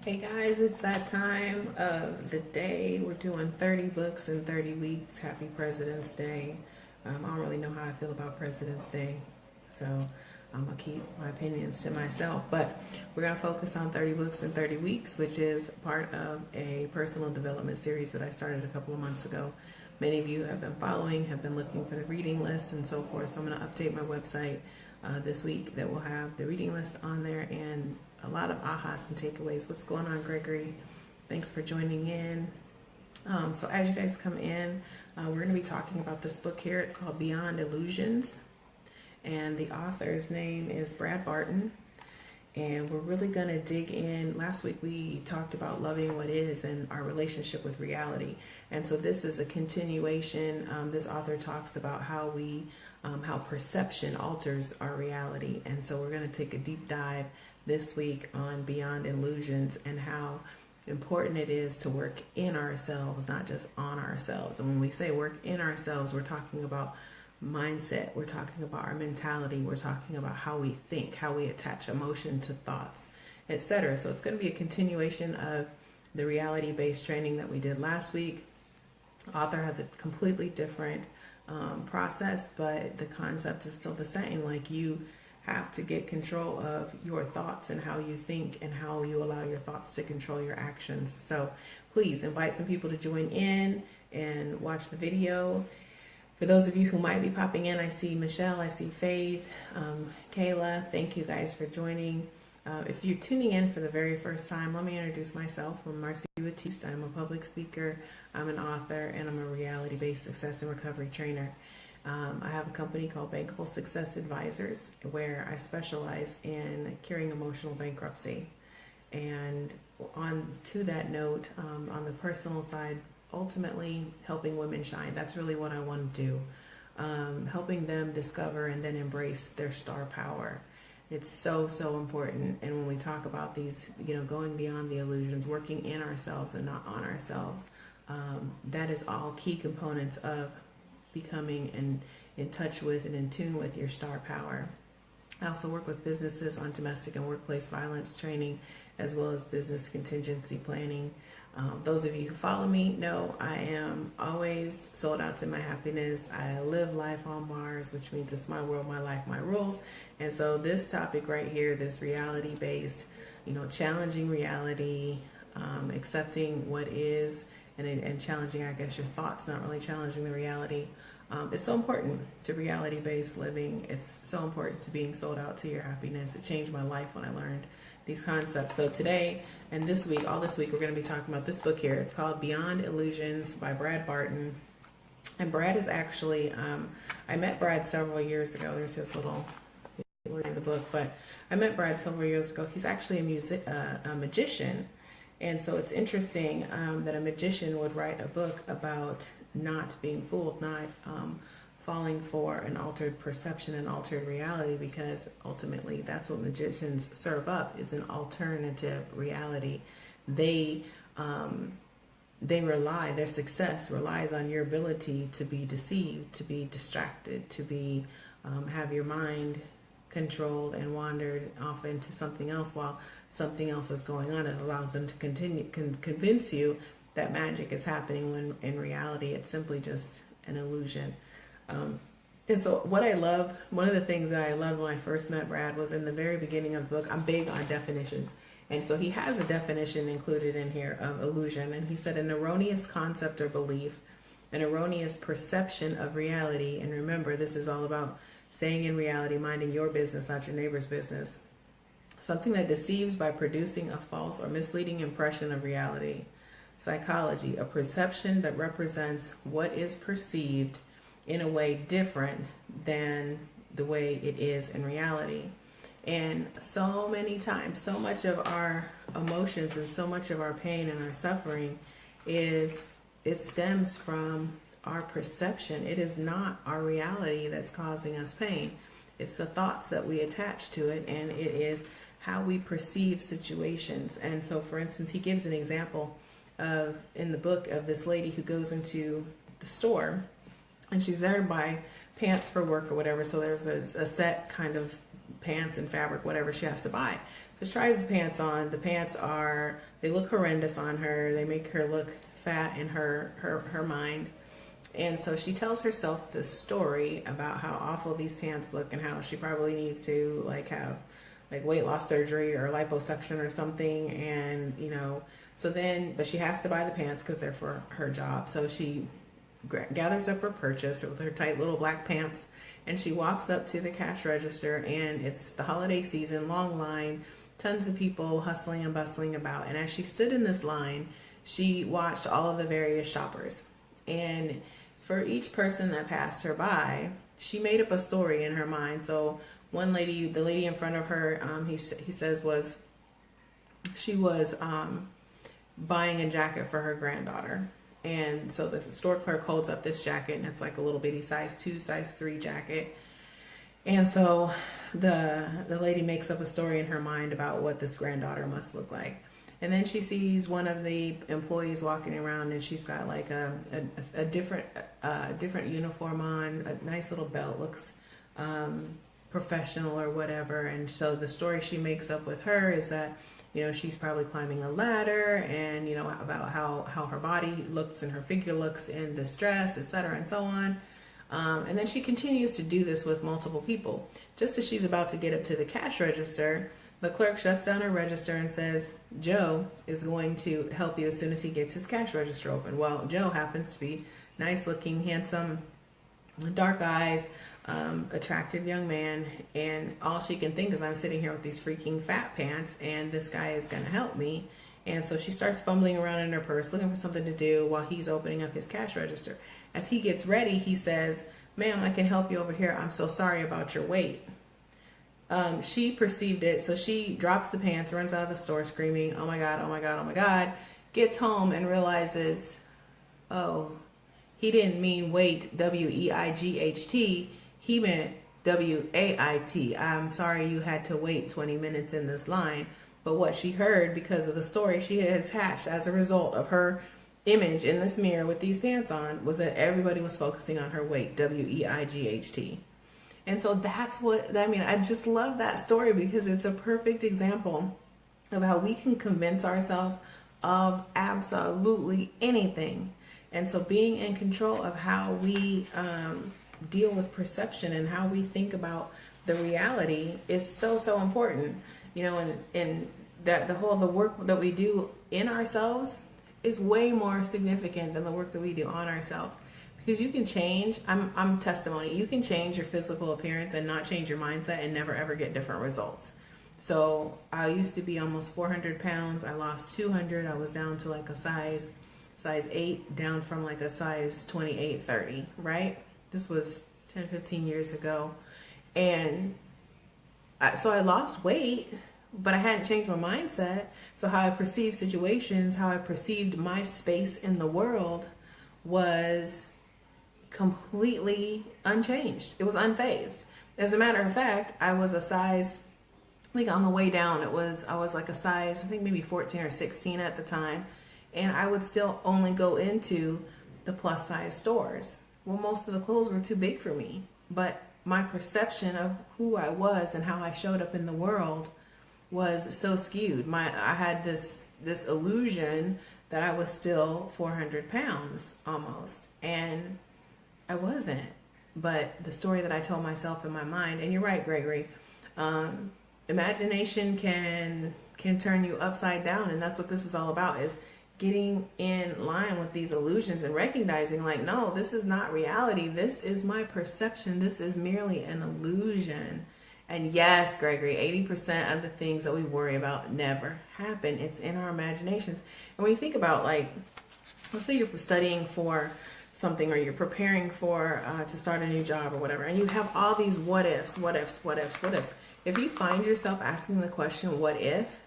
Hey guys, it's that time of the day. We're doing 30 books in 30 weeks. Happy President's Day. I don't really know how I feel about President's Day, so I'm going to keep my opinions to myself. But we're going to focus on 30 books in 30 weeks, which is part of a personal development series that I started a couple of months ago. Many of you have been following, have been looking for the reading list and so forth. So I'm going to update my website this week that will have the reading list on there and a lot of ahas and takeaways. What's going on, Gregory? Thanks for joining in. So as you guys come in, we're going to be talking about this book here. It's called Beyond Illusions, and the author's name is Brad Barton. And we're really going to dig in. Last week we talked about loving what is and our relationship with reality. And so this is a continuation. This author talks about how how perception alters our reality. And so we're going to take a deep dive this week on Beyond Illusions and how important it is to work in ourselves, not just on ourselves. And when we say work in ourselves, we're talking about mindset, we're talking about our mentality, we're talking about how we think, how we attach emotion to thoughts, etc. So it's going to be a continuation of the reality-based training that we did last week. Author has a completely different process, but the concept is still the same. Like, you have to get control of your thoughts and how you think and how you allow your thoughts to control your actions. So please invite some people to join in and watch the video. For those of you who might be popping in, I see Michelle, I see Faith, Kayla. Thank you guys for joining. If you're tuning in for the very first time, let me introduce myself. I'm Marcy Batiste. I'm a public speaker, I'm an author, and I'm a reality-based success and recovery trainer. I have a company called Bankable Success Advisors, where I specialize in curing emotional bankruptcy. And on to that note, on the personal side, ultimately helping women shine. That's really what I want to do. Helping them discover and then embrace their star power. It's so important. And when we talk about these, going beyond the illusions, working in ourselves and not on ourselves, that is all key components of becoming in touch with and in tune with your star power. I also work with businesses on domestic and workplace violence training, as well as business contingency planning. Those of you who follow me know I am always sold out to my happiness. I live life on Mars, which means it's my world, my life, my rules. And so this topic right here, this reality-based, challenging reality, accepting what is, and challenging, I guess, your thoughts, not really challenging the reality. It's so important to reality-based living. It's so important to being sold out to your happiness. It changed my life when I learned these concepts. So today and this week, all this week, we're going to be talking about this book here. It's called Beyond Illusions by Brad Barton. And Brad is actually, I met Brad several years ago. There's his little word in the book, but I met Brad several years ago. He's actually a magician. And so it's interesting that a magician would write a book about not being fooled, not falling for an altered perception and altered reality, because ultimately that's what magicians serve up, is an alternative reality. They rely, their success relies on your ability to be deceived, to be distracted, to be have your mind controlled and wandered off into something else while something else is going on. It allows them to convince you that magic is happening when in reality it's simply just an illusion. And so what I love, one of the things that I loved when I first met Brad was in the very beginning of the book. I'm big on definitions. And so he has a definition included in here of illusion. And he said, an erroneous concept or belief, an erroneous perception of reality. And remember, this is all about staying in reality, minding your business, not your neighbor's business. Something that deceives by producing a false or misleading impression of reality. Psychology, a perception that represents what is perceived in a way different than the way it is in reality. And so many times, so much of our emotions and so much of our pain and our suffering it stems from our perception. It is not our reality that's causing us pain. It's the thoughts that we attach to it, and it is how we perceive situations. And so, for instance, he gives an example in the book of this lady who goes into the store, and she's there to buy pants for work or whatever. So there's a set kind of pants and fabric, whatever she has to buy. So So she tries the pants on. The pants they look horrendous on her. They make her look fat in her mind. And so she tells herself this story about how awful these pants look and how she probably needs to like have like weight loss surgery or liposuction or something. And, you know, so then, but she has to buy the pants because they're for her job. So she gathers up her purchase with her tight little black pants, and she walks up to the cash register, and it's the holiday season, long line, tons of people hustling and bustling about. And as she stood in this line, she watched all of the various shoppers, and for each person that passed her by, she made up a story in her mind. So one lady, the lady in front of her, he says she was buying a jacket for her granddaughter. And so the store clerk holds up this jacket, and it's like a little bitty size 2, size 3 jacket. And so the lady makes up a story in her mind about what this granddaughter must look like. And then she sees one of the employees walking around, and she's got like a different uniform on, a nice little belt, looks professional or whatever. And so the story she makes up with her is that, you know, she's probably climbing a ladder, and, you know, about how her body looks and her figure looks in this dress, etc., and so on. And then she continues to do this with multiple people. Just as she's about to get up to the cash register, the clerk shuts down her register and says, Joe is going to help you as soon as he gets his cash register open. Well, Joe happens to be nice looking, handsome, dark eyes, attractive young man, and all she can think is, I'm sitting here with these freaking fat pants, and this guy is going to help me. And so she starts fumbling around in her purse looking for something to do while he's opening up his cash register. As he gets ready, he says, ma'am, I can help you over here. I'm so sorry about your weight. She perceived it, so she drops the pants, runs out of the store screaming, oh my God, oh my God, oh my God, gets home and realizes, oh, he didn't mean weight, W-E-I-G-H-T, he meant W-A-I-T. I'm sorry you had to wait 20 minutes in this line. But what she heard, because of the story she had attached as a result of her image in this mirror with these pants on, was that everybody was focusing on her weight, W-E-I-G-H-T. And so that's what, I mean, I just love that story because it's a perfect example of how we can convince ourselves of absolutely anything. And so being in control of how we deal with perception and how we think about the reality is so, so important. You know, and that the work that we do in ourselves is way more significant than the work that we do on ourselves. Because you can change, I'm testimony, you can change your physical appearance and not change your mindset and never ever get different results. So I used to be almost 400 pounds. I lost 200. I was down to like a size 8, down from like a size 28, 30, right? This was 10, 15 years ago. And so I lost weight, but I hadn't changed my mindset. So how I perceived situations, how I perceived my space in the world was completely unchanged. It was unfazed. As a matter of fact, I was a size, I think on the way down, I was like a size, I think maybe 14 or 16 at the time. And I would still only go into the plus size stores. Well, most of the clothes were too big for me, but my perception of who I was and how I showed up in the world was so skewed. I had this illusion that I was still 400 pounds almost, and I wasn't. But the story that I told myself in my mind, and you're right, Gregory, imagination can turn you upside down, and that's what this is all about, is getting in line with these illusions and recognizing, like, no, this is not reality. This is my perception. This is merely an illusion. And yes, Gregory, 80% of the things that we worry about never happen. It's in our imaginations. And when you think about, like, let's say you're studying for something, or you're preparing for to start a new job or whatever, and you have all these what ifs, what ifs, what ifs, what ifs. If you find yourself asking the question, what if,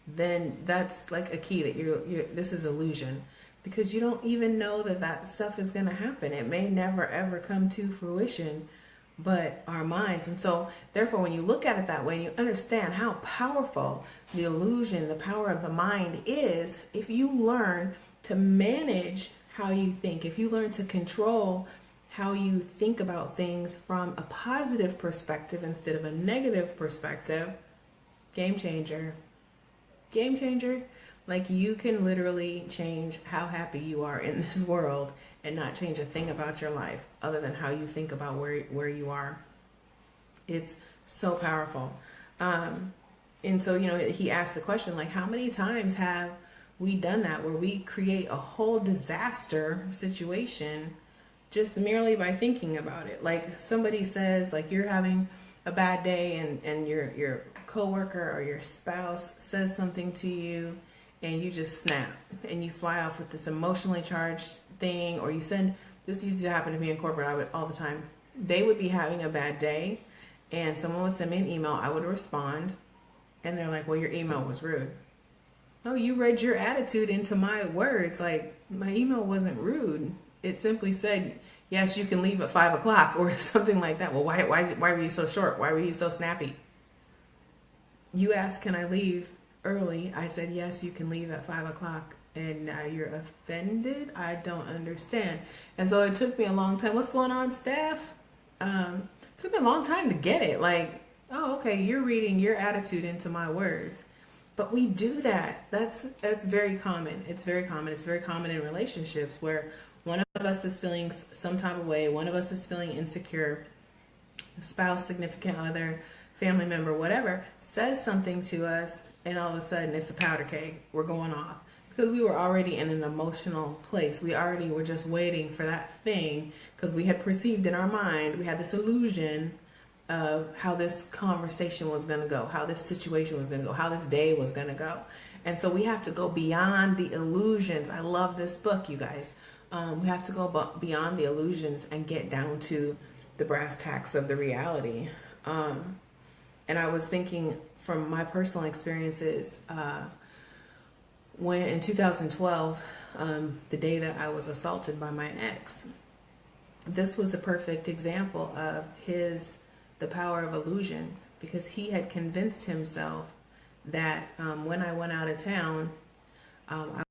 then that's like a key that this is illusion, because you don't even know that stuff is going to happen. It may never ever come to fruition, but our minds. And so therefore, when you look at it that way and you understand how powerful the illusion, the power of the mind is, if you learn to manage how you think, if you learn to control how you think about things from a positive perspective instead of a negative perspective, game changer. game changer. Like, you can literally change how happy you are in this world and not change a thing about your life other than how you think about where you are. It's so powerful. And so, he asked the question, like, how many times have we done that where we create a whole disaster situation just merely by thinking about it? Like, somebody says, like, you're having a bad day, and your coworker or your spouse says something to you, and you just snap and you fly off with this emotionally charged thing. Or you send, this used to happen to me in corporate, I would all the time. They would be having a bad day and someone would send me an email, I would respond, and they're like, well, your email was rude. Oh, you read your attitude into my words. Like, my email wasn't rude. It simply said, yes, you can leave at 5 o'clock or something like that. Well, why were you so short? Why were you so snappy? You asked, can I leave early? I said, yes, you can leave at 5 o'clock. And now you're offended? I don't understand. And so it took me a long time. What's going on, staff? It took me a long time to get it. Like, oh, okay, you're reading your attitude into my words. But we do that. That's very common. It's very common. It's very common in relationships where one of us is feeling some type of way, one of us is feeling insecure, spouse, significant other, family member, whatever, says something to us, and all of a sudden it's a powder keg. We're going off. Because we were already in an emotional place. We already were just waiting for that thing, because we had perceived in our mind, we had this illusion of how this conversation was going to go, how this situation was going to go, how this day was going to go. And so we have to go beyond the illusions. I love this book, you guys. We have to go beyond the illusions and get down to the brass tacks of the reality. And I was thinking from my personal experiences, when in 2012, the day that I was assaulted by my ex, this was a perfect example of the power of illusion, because he had convinced himself that when I went out of town, I